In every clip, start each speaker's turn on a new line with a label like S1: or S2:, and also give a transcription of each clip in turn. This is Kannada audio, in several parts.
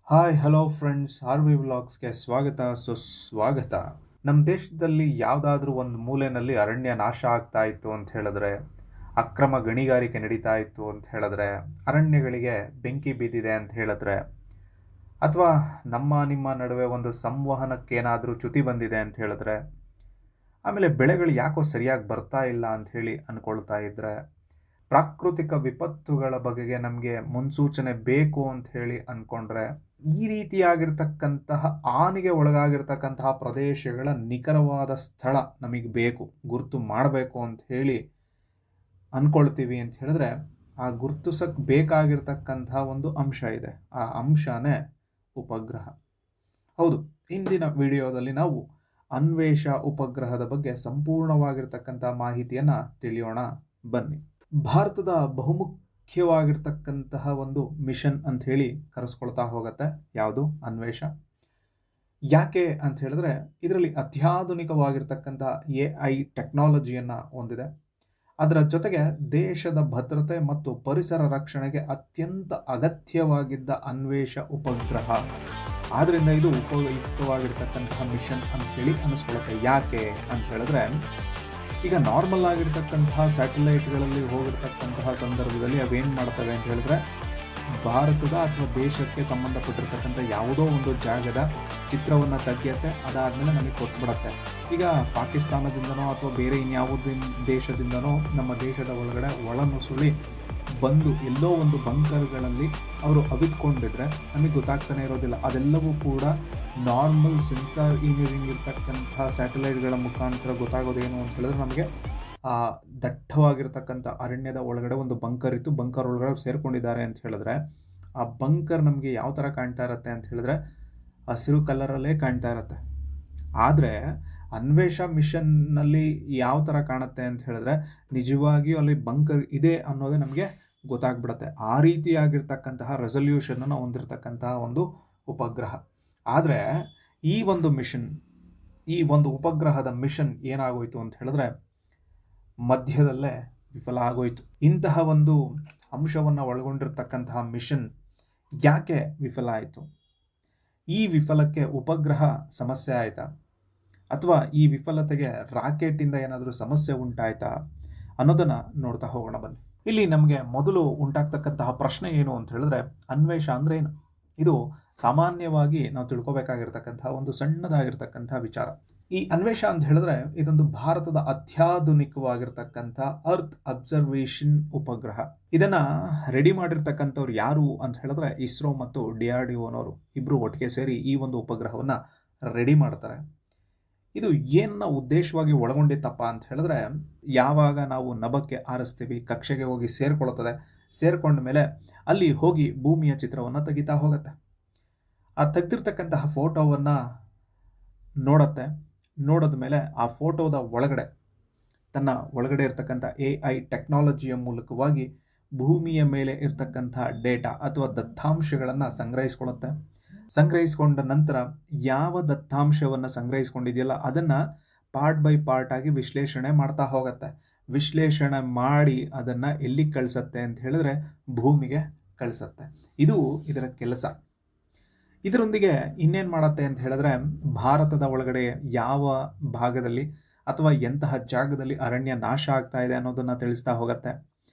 S1: Hi hello friends, R V ವ್ಲಾಗ್ಸ್ಗೆ ಸ್ವಾಗತ ಸುಸ್ವಾಗತ. ನಮ್ಮ ದೇಶದಲ್ಲಿ ಯಾವುದಾದ್ರೂ ಒಂದು ಮೂಲೆಯಲ್ಲಿ ಅರಣ್ಯ ನಾಶ ಆಗ್ತಾ ಇತ್ತು ಅಂತ ಹೇಳಿದ್ರೆ, ಅಕ್ರಮ ಗಣಿಗಾರಿಕೆ ನಡೀತಾ ಇತ್ತು ಅಂತ ಹೇಳಿದ್ರೆ, ಅರಣ್ಯಗಳಿಗೆ ಬೆಂಕಿ ಬಿದ್ದಿದೆ ಅಂತ ಹೇಳಿದ್ರೆ, ಅಥವಾ ನಿಮ್ಮ ನಡುವೆ ಒಂದು ಸಂವಹನಕ್ಕೇನಾದರೂ ಚ್ಯುತಿ ಬಂದಿದೆ ಅಂತ ಹೇಳಿದ್ರೆ, ಆಮೇಲೆ ಬೆಳೆಗಳು ಯಾಕೋ ಸರಿಯಾಗಿ ಬರ್ತಾ ಇಲ್ಲ ಅಂತ ಹೇಳಿ ಅಂದ್ಕೊಳ್ತಾ ಇದ್ದರೆ, ಪ್ರಾಕೃತಿಕ ವಿಪತ್ತುಗಳ ಬಗೆಗೆ ನಮಗೆ ಮುನ್ಸೂಚನೆ ಬೇಕು ಅಂತ ಹೇಳಿ ಅಂದ್ಕೊಂಡ್ರೆ, ಈ ರೀತಿಯಾಗಿರ್ತಕ್ಕಂತಹ ಹಾನಿಗೆ ಒಳಗಾಗಿರ್ತಕ್ಕಂತಹ ಪ್ರದೇಶಗಳ ನಿಖರವಾದ ಸ್ಥಳ ನಮಗೆ ಬೇಕು, ಗುರುತು ಮಾಡಬೇಕು ಅಂತ ಹೇಳಿ ಅಂದ್ಕೊಳ್ತೀವಿ ಅಂತ ಹೇಳಿದ್ರೆ, ಆ ಗುರುತಿಸಕ್ಕೆ ಬೇಕಾಗಿರ್ತಕ್ಕಂತಹ ಒಂದು ಅಂಶ ಇದೆ. ಆ ಅಂಶನೇ ಉಪಗ್ರಹ. ಹೌದು, ಇಂದಿನ ವಿಡಿಯೋದಲ್ಲಿ ನಾವು ಅನ್ವೇಷ ಉಪಗ್ರಹದ ಬಗ್ಗೆ ಸಂಪೂರ್ಣವಾಗಿರ್ತಕ್ಕಂಥ ಮಾಹಿತಿಯನ್ನು ತಿಳಿಯೋಣ. ಬನ್ನಿ. ಭಾರತದ ಬಹುಮುಖ್ಯವಾಗಿರ್ತಕ್ಕಂತಹ ಒಂದು ಮಿಷನ್ ಅಂತ ಹೇಳಿ ಕರೆಸ್ಕೊಳ್ತಾ ಹೋಗುತ್ತೆ. ಯಾವುದು? ಅನ್ವೇಷ. ಯಾಕೆ ಅಂತ ಹೇಳಿದ್ರೆ, ಇದರಲ್ಲಿ ಅತ್ಯಾಧುನಿಕವಾಗಿರ್ತಕ್ಕಂತಹ AI ಟೆಕ್ನಾಲಜಿಯನ್ನು ಹೊಂದಿದೆ. ಅದರ ಜೊತೆಗೆ ದೇಶದ ಭದ್ರತೆ ಮತ್ತು ಪರಿಸರ ರಕ್ಷಣೆಗೆ ಅತ್ಯಂತ ಅಗತ್ಯವಾಗಿದ್ದ ಅನ್ವೇಷ ಉಪಗ್ರಹ. ಆದ್ದರಿಂದ ಇದು ಉಪಯುಕ್ತವಾಗಿರ್ತಕ್ಕಂತಹ ಮಿಷನ್ ಅಂತೇಳಿ ಅನ್ನಿಸ್ಕೊಳ್ಳುತ್ತೆ. ಯಾಕೆ ಅಂತ ಹೇಳಿದ್ರೆ, ಈಗ ನಾರ್ಮಲ್ ಆಗಿರ್ತಕ್ಕಂತಹ ಸ್ಯಾಟಲೈಟ್ಗಳಲ್ಲಿ ಹೋಗಿರ್ತಕ್ಕಂತಹ ಸಂದರ್ಭದಲ್ಲಿ ಅವೇನು ಮಾಡ್ತವೆ ಅಂತ ಹೇಳಿದ್ರೆ, ಭಾರತದ ಅಥವಾ ದೇಶಕ್ಕೆ ಸಂಬಂಧಪಟ್ಟಿರ್ತಕ್ಕಂಥ ಯಾವುದೋ ಒಂದು ಜಾಗದ ಚಿತ್ರವನ್ನು ತೆಗೆಯುತ್ತೆ, ಅದಾದಮೇಲೆ ನಮಗೆ ಕೊಟ್ಬಿಡತ್ತೆ. ಈಗ ಪಾಕಿಸ್ತಾನದಿಂದನೋ ಅಥವಾ ಬೇರೆ ಇನ್ಯಾವುದೇ ದೇಶದಿಂದನೋ ನಮ್ಮ ದೇಶದ ಒಳಗಡೆ ಒಳನುಸುಳಿ ಬಂದು ಎಲ್ಲೋ ಒಂದು ಬಂಕರ್ಗಳಲ್ಲಿ ಅವರು ಅವಿತ್ಕೊಂಡಿದ್ರೆ ನಮಗೆ ಗೊತ್ತಾಗ್ತಾನೆ ಇರೋದಿಲ್ಲ. ಅದೆಲ್ಲವೂ ಕೂಡ ನಾರ್ಮಲ್ ಸೆನ್ಸಾರ್ ಇಮೇಜಿಂಗ್ ಇರ್ತಕ್ಕಂಥ ಸ್ಯಾಟಲೈಟ್ಗಳ ಮುಖಾಂತರ ಗೊತ್ತಾಗೋದೇನು ಅಂತ ಹೇಳಿದ್ರೆ, ನಮಗೆ ದಟ್ಟವಾಗಿರ್ತಕ್ಕಂಥ ಅರಣ್ಯದ ಒಳಗಡೆ ಒಂದು ಬಂಕರ್ ಇತ್ತು, ಬಂಕರ್ ಒಳಗಡೆ ಸೇರ್ಕೊಂಡಿದ್ದಾರೆ ಅಂತ ಹೇಳಿದ್ರೆ, ಆ ಬಂಕರ್ ನಮಗೆ ಯಾವ ಥರ ಕಾಣ್ತಾ ಇರುತ್ತೆ ಅಂತ ಹೇಳಿದ್ರೆ, ಹಸಿರು ಕಲರಲ್ಲೇ ಕಾಣ್ತಾ ಇರುತ್ತೆ. ಆದರೆ ಅನ್ವೇಷ ಮಿಷನ್ನಲ್ಲಿ ಯಾವ ಥರ ಕಾಣುತ್ತೆ ಅಂತ ಹೇಳಿದ್ರೆ, ನಿಜವಾಗಿಯೂ ಅಲ್ಲಿ ಬಂಕರ್ ಇದೆ ಅನ್ನೋದೇ ನಮಗೆ ಗೊತ್ತಾಗ್ಬಿಡುತ್ತೆ. ಆ ರೀತಿಯಾಗಿರ್ತಕ್ಕಂತಹ ರೆಸಲ್ಯೂಷನನ್ನು ಹೊಂದಿರತಕ್ಕಂತಹ ಒಂದು ಉಪಗ್ರಹ. ಆದರೆ ಈ ಒಂದು ಉಪಗ್ರಹದ ಮಿಷನ್ ಏನಾಗೋಯಿತು ಅಂತ ಹೇಳಿದ್ರೆ, ಮಧ್ಯದಲ್ಲೇ ವಿಫಲ ಆಗೋಯಿತು. ಇಂತಹ ಒಂದು ಅಂಶವನ್ನು ಒಳಗೊಂಡಿರ್ತಕ್ಕಂತಹ ಮಿಷನ್ ಯಾಕೆ ವಿಫಲ ಆಯಿತು? ಈ ವಿಫಲಕ್ಕೆ ಉಪಗ್ರಹ ಸಮಸ್ಯೆ ಆಯಿತಾ, ಅಥವಾ ಈ ವಿಫಲತೆಗೆ ರಾಕೆಟಿಂದ ಏನಾದರೂ ಸಮಸ್ಯೆ ಉಂಟಾಯಿತಾ ಅನ್ನೋದನ್ನು ನೋಡ್ತಾ ಹೋಗೋಣ ಬನ್ನಿ. ಇಲ್ಲಿ ನಮಗೆ ಮೊದಲು ಉಂಟಾಗ್ತಕ್ಕಂತಹ ಪ್ರಶ್ನೆ ಏನು ಅಂತ ಹೇಳಿದ್ರೆ, ಅನ್ವೇಷ ಅಂದರೆ ಏನು? ಇದು ಸಾಮಾನ್ಯವಾಗಿ ನಾವು ತಿಳ್ಕೊಬೇಕಾಗಿರ್ತಕ್ಕಂತಹ ಒಂದು ಸಣ್ಣದಾಗಿರ್ತಕ್ಕಂಥ ವಿಚಾರ. ಈ ಅನ್ವೇಷ ಅಂತ ಹೇಳಿದ್ರೆ, ಇದೊಂದು ಭಾರತದ ಅತ್ಯಾಧುನಿಕವಾಗಿರ್ತಕ್ಕಂಥ ಅರ್ತ್ ಅಬ್ಸರ್ವೇಷನ್ ಉಪಗ್ರಹ. ಇದನ್ನು ರೆಡಿ ಮಾಡಿರ್ತಕ್ಕಂಥವ್ರು ಯಾರು ಅಂತ ಹೇಳಿದ್ರೆ, ಇಸ್ರೋ ಮತ್ತು DRDOನವರು ಇಬ್ಬರು ಒಟ್ಟಿಗೆ ಸೇರಿ ಈ ಒಂದು ಉಪಗ್ರಹವನ್ನು ರೆಡಿ ಮಾಡ್ತಾರೆ. ಇದು ಏನನ್ನ ಉದ್ದೇಶವಾಗಿ ಒಳಗೊಂಡಿತ್ತಪ್ಪ ಅಂತ ಹೇಳಿದ್ರೆ, ಯಾವಾಗ ನಾವು ನಭಕ್ಕೆ ಆರಿಸ್ತೀವಿ, ಕಕ್ಷೆಗೆ ಹೋಗಿ ಸೇರಿಕೊಳ್ಳುತ್ತದೆ, ಸೇರಿಕೊಂಡ ಮೇಲೆ ಅಲ್ಲಿ ಹೋಗಿ ಭೂಮಿಯ ಚಿತ್ರವನ್ನು ತೆಗಿತಾ ಹೋಗುತ್ತೆ. ಆ ತೆಗೆದಿರ್ತಕ್ಕಂತಹ ಫೋಟೋವನ್ನು ನೋಡುತ್ತೆ. ನೋಡಿದ ಮೇಲೆ ಆ ಫೋಟೋದ ಒಳಗಡೆ ತನ್ನ ಒಳಗಡೆ ಇರ್ತಕ್ಕಂಥ AI ಟೆಕ್ನಾಲಜಿಯ ಮೂಲಕವಾಗಿ ಭೂಮಿಯ ಮೇಲೆ ಇರ್ತಕ್ಕಂಥ ಡೇಟಾ ಅಥವಾ ದತ್ತಾಂಶಗಳನ್ನು ಸಂಗ್ರಹಿಸ್ಕೊಳ್ಳುತ್ತೆ. ಸಂಗ್ರಹಿಸಿಕೊಂಡ ನಂತರ ಯಾವ ದತ್ತಾಂಶವನ್ನು ಸಂಗ್ರಹಿಸ್ಕೊಂಡಿದೆಯಲ್ಲ ಅದನ್ನು ಪಾರ್ಟ್ ಬೈ ಪಾರ್ಟ್ ಆಗಿ ವಿಶ್ಲೇಷಣೆ ಮಾಡ್ತಾ ಹೋಗುತ್ತೆ. ವಿಶ್ಲೇಷಣೆ ಮಾಡಿ ಅದನ್ನು ಎಲ್ಲಿಗೆ ಕಳಿಸುತ್ತೆ ಅಂತ ಹೇಳಿದ್ರೆ, ಭೂಮಿಗೆ ಕಳಿಸುತ್ತೆ. ಇದು ಇದರ ಕೆಲಸ. ಇದರೊಂದಿಗೆ ಇನ್ನೇನು ಮಾಡುತ್ತೆ ಅಂತ ಹೇಳಿದ್ರೆ, ಭಾರತದ ಒಳಗಡೆ ಯಾವ ಭಾಗದಲ್ಲಿ ಅಥವಾ ಎಂತಹ ಜಾಗದಲ್ಲಿ ಅರಣ್ಯ ನಾಶ ಆಗ್ತಾ ಇದೆ ಅನ್ನೋದನ್ನು ತಿಳಿಸ್ತಾ ಹೋಗುತ್ತೆ.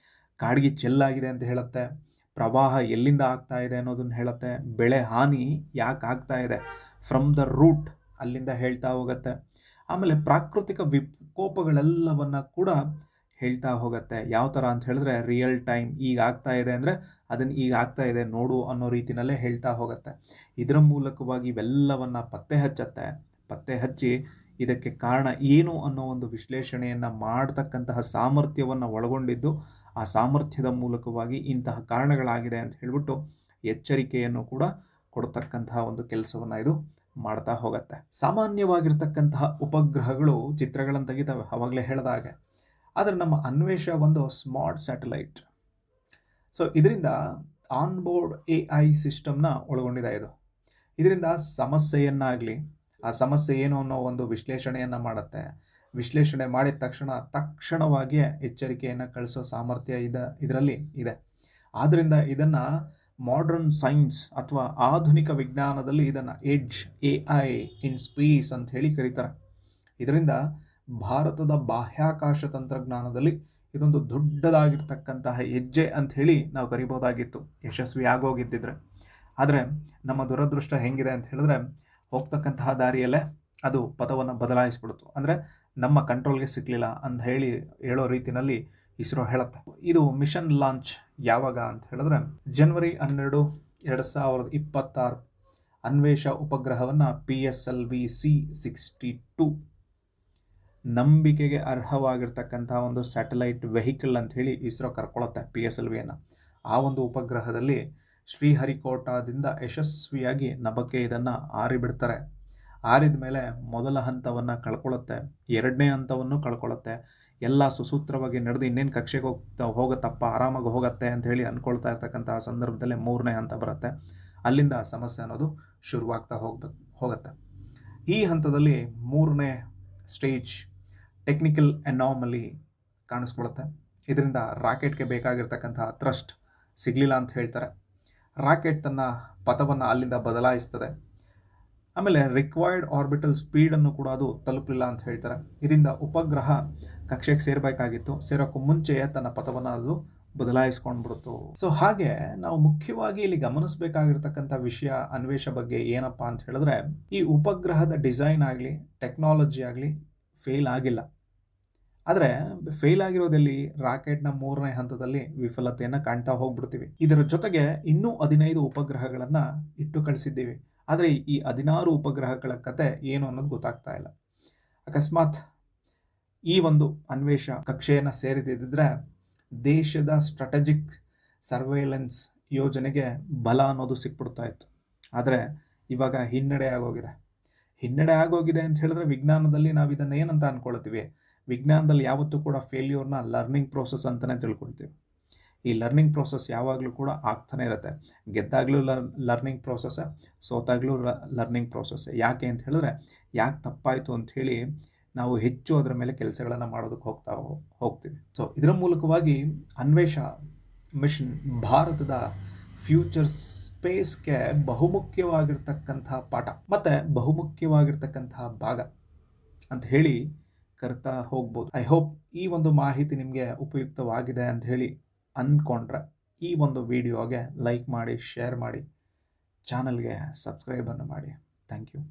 S1: ಕಾಡ್ಗಿ ಚೆಲ್ಲಾಗಿದೆ ಅಂತ ಹೇಳುತ್ತೆ. ಪ್ರವಾಹ ಎಲ್ಲಿಂದ ಆಗ್ತಾ ಇದೆ ಅನ್ನೋದನ್ನು ಹೇಳುತ್ತೆ. ಬೆಳೆ ಹಾನಿ ಯಾಕೆ ಆಗ್ತಾ ಇದೆ ಫ್ರಮ್ ದ ರೂಟ್ ಅಲ್ಲಿಂದ ಹೇಳ್ತಾ ಹೋಗುತ್ತೆ. ಆಮೇಲೆ ಪ್ರಾಕೃತಿಕ ವಿಕೋಪಗಳೆಲ್ಲವನ್ನು ಕೂಡ ಹೇಳ್ತಾ ಹೋಗುತ್ತೆ. ಯಾವ ಥರ ಅಂತ ಹೇಳಿದ್ರೆ, ರಿಯಲ್ ಟೈಮ್ ಈಗ ಆಗ್ತಾ ಇದೆ ಅಂದರೆ ಅದನ್ನು ಈಗ ಆಗ್ತಾ ಇದೆ ನೋಡು ಅನ್ನೋ ರೀತಿಯಲ್ಲೇ ಹೇಳ್ತಾ ಹೋಗುತ್ತೆ. ಇದರ ಮೂಲಕವಾಗಿ ಇವೆಲ್ಲವನ್ನು ಪತ್ತೆ ಹಚ್ಚಿ ಇದಕ್ಕೆ ಕಾರಣ ಏನು ಅನ್ನೋ ಒಂದು ವಿಶ್ಲೇಷಣೆಯನ್ನು ಮಾಡ್ತಕ್ಕಂತಹ ಸಾಮರ್ಥ್ಯವನ್ನು ಒಳಗೊಂಡಿದ್ದು, ಆ ಸಾಮರ್ಥ್ಯದ ಮೂಲಕವಾಗಿ ಇಂತಹ ಕಾರಣಗಳಾಗಿದೆ ಅಂತ ಹೇಳಿಬಿಟ್ಟು ಎಚ್ಚರಿಕೆಯನ್ನು ಕೂಡ ಕೊಡ್ತಕ್ಕಂತಹ ಒಂದು ಕೆಲಸವನ್ನು ಇದು ಮಾಡ್ತಾ ಹೋಗುತ್ತೆ. ಸಾಮಾನ್ಯವಾಗಿರ್ತಕ್ಕಂತಹ ಉಪಗ್ರಹಗಳು ಚಿತ್ರಗಳನ್ನು ತೆಗಿತವೆ, ಆವಾಗಲೇ ಹೇಳಿದ ಹಾಗೆ. ಆದರೆ ನಮ್ಮ ಅನ್ವೇಷ ಒಂದು ಸ್ಮಾರ್ಟ್ ಸ್ಯಾಟಲೈಟ್. ಸೊ ಇದರಿಂದ ಆನ್ಬೋರ್ಡ್ AI ಸಿಸ್ಟಮ್ನ ಒಳಗೊಂಡಿದೆ. ಇದರಿಂದ ಸಮಸ್ಯೆಯನ್ನಾಗಲಿ, ಆ ಸಮಸ್ಯೆ ಏನು ಅನ್ನೋ ಒಂದು ವಿಶ್ಲೇಷಣೆಯನ್ನು ಮಾಡುತ್ತೆ. ವಿಶ್ಲೇಷಣೆ ಮಾಡಿದ ತಕ್ಷಣವಾಗಿಯೇ ಎಚ್ಚರಿಕೆಯನ್ನು ಕಳಿಸೋ ಸಾಮರ್ಥ್ಯ ಇದರಲ್ಲಿ ಇದೆ. ಆದ್ದರಿಂದ ಇದನ್ನು ಮಾಡರ್ನ್ ಸೈನ್ಸ್ ಅಥವಾ ಆಧುನಿಕ ವಿಜ್ಞಾನದಲ್ಲಿ ಇದನ್ನು ಎಡ್ಜ್ AI ಇನ್ ಸ್ಪೇಸ್ ಅಂತ ಹೇಳಿ ಕರೀತಾರೆ. ಇದರಿಂದ ಭಾರತದ ಬಾಹ್ಯಾಕಾಶ ತಂತ್ರಜ್ಞಾನದಲ್ಲಿ ಇದೊಂದು ದೊಡ್ಡದಾಗಿರ್ತಕ್ಕಂತಹ ಹೆಜ್ಜೆ ಅಂತ ಹೇಳಿ ನಾವು ಕರಿಬೋದಾಗಿತ್ತು ಯಶಸ್ವಿ ಆಗೋಗಿದ್ದಿದ್ರೆ. ಆದರೆ ನಮ್ಮ ದುರದೃಷ್ಟ ಹೆಂಗಿದೆ ಅಂತ ಹೇಳಿದ್ರೆ, ಹೋಗ್ತಕ್ಕಂತಹ ದಾರಿಯಲ್ಲೇ ಅದು ಪಥವನ್ನು ಬದಲಾಯಿಸ್ಬಿಡ್ತು. ಅಂದರೆ ನಮ್ಮ ಕಂಟ್ರೋಲ್ಗೆ ಸಿಗಲಿಲ್ಲ ಅಂತ ಹೇಳೋ ರೀತಿಯಲ್ಲಿ ಇಸ್ರೋ ಹೇಳುತ್ತೆ. ಇದು ಮಿಷನ್ ಲಾಂಚ್ ಯಾವಾಗ ಅಂತ ಹೇಳಿದ್ರೆ ಜನವರಿ 12, 2026 ಅನ್ವೇಷ ಉಪಗ್ರಹವನ್ನು PSLV-C62 ನಂಬಿಕೆಗೆ ಅರ್ಹವಾಗಿರ್ತಕ್ಕಂಥ ಒಂದು ಸ್ಯಾಟಲೈಟ್ ವೆಹಿಕಲ್ ಅಂತ ಹೇಳಿ ಇಸ್ರೋ ಕರ್ಕೊಳ್ಳುತ್ತೆ PSLVಯನ್ನು. ಆ ಒಂದು ಉಪಗ್ರಹದಲ್ಲಿ ಶ್ರೀಹರಿಕೋಟಾದಿಂದ ಯಶಸ್ವಿಯಾಗಿ ನಭಕ್ಕೆ ಇದನ್ನು ಆರಿಬಿಡ್ತಾರೆ. ಆರಿದ ಮೇಲೆ ಮೊದಲ ಹಂತವನ್ನು ಕಳ್ಕೊಳ್ಳುತ್ತೆ, ಎರಡನೇ ಹಂತವನ್ನು ಕಳ್ಕೊಳ್ಳುತ್ತೆ. ಎಲ್ಲ ಸುಸೂತ್ರವಾಗಿ ನಡೆದು ಇನ್ನೇನು ಕಕ್ಷೆಗೆ ಹೋಗುತ್ತಪ್ಪ, ಆರಾಮಾಗಿ ಹೋಗುತ್ತೆ ಅಂತ ಹೇಳಿ ಅಂದ್ಕೊಳ್ತಾ ಇರ್ತಕ್ಕಂತಹ ಸಂದರ್ಭದಲ್ಲೇ ಮೂರನೇ ಹಂತ ಬರುತ್ತೆ. ಅಲ್ಲಿಂದ ಸಮಸ್ಯೆ ಅನ್ನೋದು ಶುರುವಾಗ್ತಾ ಹೋಗುತ್ತೆ. ಈ ಹಂತದಲ್ಲಿ ಮೂರನೇ ಸ್ಟೇಜ್ ಟೆಕ್ನಿಕಲ್ ಅನಾಮಲಿ ಕಾಣಿಸ್ಕೊಳ್ಳುತ್ತೆ. ಇದರಿಂದ ರಾಕೆಟ್ಗೆ ಬೇಕಾಗಿರ್ತಕ್ಕಂತಹ ಥ್ರಸ್ಟ್ ಸಿಗಲಿಲ್ಲ ಅಂತ ಹೇಳ್ತಾರೆ. ರಾಕೆಟ್ ತನ್ನ ಪಥವನ್ನು ಅಲ್ಲಿಂದ ಬದಲಾಯಿಸ್ತದೆ. ಆಮೇಲೆ ರಿಕ್ವೈರ್ಡ್ ಆರ್ಬಿಟಲ್ ಸ್ಪೀಡನ್ನು ಕೂಡ ಅದು ತಲುಪಲಿಲ್ಲ ಅಂತ ಹೇಳ್ತಾರೆ. ಇದರಿಂದ ಉಪಗ್ರಹ ಕಕ್ಷೆಗೆ ಸೇರಬೇಕಾಗಿತ್ತು, ಸೇರೋಕ್ಕೂ ಮುಂಚೆಯೇ ತನ್ನ ಪಥವನ್ನು ಅದು ಬದಲಾಯಿಸ್ಕೊಂಡ್ಬಿಡ್ತು. ಸೊ ಹಾಗೆ ನಾವು ಮುಖ್ಯವಾಗಿ ಇಲ್ಲಿ ಗಮನಿಸಬೇಕಾಗಿರ್ತಕ್ಕಂಥ ವಿಷಯ ಅನ್ವೇಷ ಬಗ್ಗೆ ಏನಪ್ಪ ಅಂತ ಹೇಳಿದ್ರೆ, ಈ ಉಪಗ್ರಹದ ಡಿಸೈನ್ ಆಗಲಿ ಟೆಕ್ನಾಲಜಿ ಆಗಲಿ ಫೇಲ್ ಆಗಿಲ್ಲ. ಆದರೆ ಫೇಲ್ ಆಗಿರೋದಲ್ಲಿ ರಾಕೆಟ್ನ ಮೂರನೇ ಹಂತದಲ್ಲಿ ವಿಫಲತೆಯನ್ನು ಕಾಣ್ತಾ ಹೋಗ್ಬಿಡ್ತೀವಿ. ಇದರ ಜೊತೆಗೆ ಇನ್ನೂ 15 ಉಪಗ್ರಹಗಳನ್ನು ಇಟ್ಟು ಕಳಿಸಿದ್ದೀವಿ. ಆದರೆ ಈ 16 ಉಪಗ್ರಹಗಳ ಕತೆ ಏನು ಅನ್ನೋದು ಗೊತ್ತಾಗ್ತಾ ಇಲ್ಲ. ಅಕಸ್ಮಾತ್ ಈ ಒಂದು ಅನ್ವೇಷ ಕಕ್ಷೆಯನ್ನು ಸೇರಿದಿದ್ದರೆ ದೇಶದ ಸ್ಟ್ರಾಟಜಿಕ್ ಸರ್ವೇಲೆನ್ಸ್ ಯೋಜನೆಗೆ ಬಲ ಅನ್ನೋದು ಸಿಕ್ಬಿಡ್ತಾ ಇತ್ತು. ಆದರೆ ಇವಾಗ ಹಿನ್ನಡೆ ಆಗೋಗಿದೆ ಅಂತ ಹೇಳಿದ್ರೆ, ವಿಜ್ಞಾನದಲ್ಲಿ ನಾವು ಇದನ್ನು ಏನಂತ ಅಂದ್ಕೊಳ್ತೀವಿ, ವಿಜ್ಞಾನದಲ್ಲಿ ಯಾವತ್ತೂ ಕೂಡ ಫೇಲ್ಯೂರ್ನ ಲರ್ನಿಂಗ್ ಪ್ರೋಸೆಸ್ ಅಂತಲೇ ತಿಳ್ಕೊಳ್ತೀವಿ. ಈ ಲರ್ನಿಂಗ್ ಪ್ರೋಸೆಸ್ ಯಾವಾಗಲೂ ಕೂಡ ಆಗ್ತಾನೆ ಇರುತ್ತೆ. ಗೆದ್ದಾಗಲೂ ಲರ್ನಿಂಗ್ ಪ್ರೋಸೆಸ್ಸೇ, ಸೋತಾಗಲೂ ಲರ್ನಿಂಗ್ ಪ್ರೋಸೆಸ್ಸೇ. ಯಾಕೆ ಅಂತ ಹೇಳಿದ್ರೆ, ಯಾಕೆ ತಪ್ಪಾಯಿತು ಅಂಥೇಳಿ ನಾವು ಹೆಚ್ಚು ಅದರ ಮೇಲೆ ಕೆಲಸಗಳನ್ನು ಮಾಡೋದಕ್ಕೆ ಹೋಗ್ತೀವಿ. ಸೊ ಇದರ ಮೂಲಕವಾಗಿ ಅನ್ವೇಷ ಮಿಷನ್ ಭಾರತದ ಫ್ಯೂಚರ್ ಸ್ಪೇಸ್ಗೆ ಬಹುಮುಖ್ಯವಾಗಿರ್ತಕ್ಕಂಥ ಪಾಠ ಮತ್ತು ಬಹುಮುಖ್ಯವಾಗಿರ್ತಕ್ಕಂತಹ ಭಾಗ ಅಂತ ಹೇಳಿ ಕರ್ತಾ ಹೋಗ್ಬೋದು. ಐ ಹೋಪ್ ಈ ಒಂದು ಮಾಹಿತಿ ನಿಮಗೆ ಉಪಯುಕ್ತವಾಗಿದೆ ಅಂತ ಹೇಳಿ ಅಂದ್ಕೊಂಡ್ರೆ ಈ ಒಂದು ವಿಡಿಯೋಗೆ ಲೈಕ್ ಮಾಡಿ, ಶೇರ್ ಮಾಡಿ, ಚಾನಲ್ಗೆ ಸಬ್ಸ್ಕ್ರೈಬನ್ನು ಮಾಡಿ. Thank you.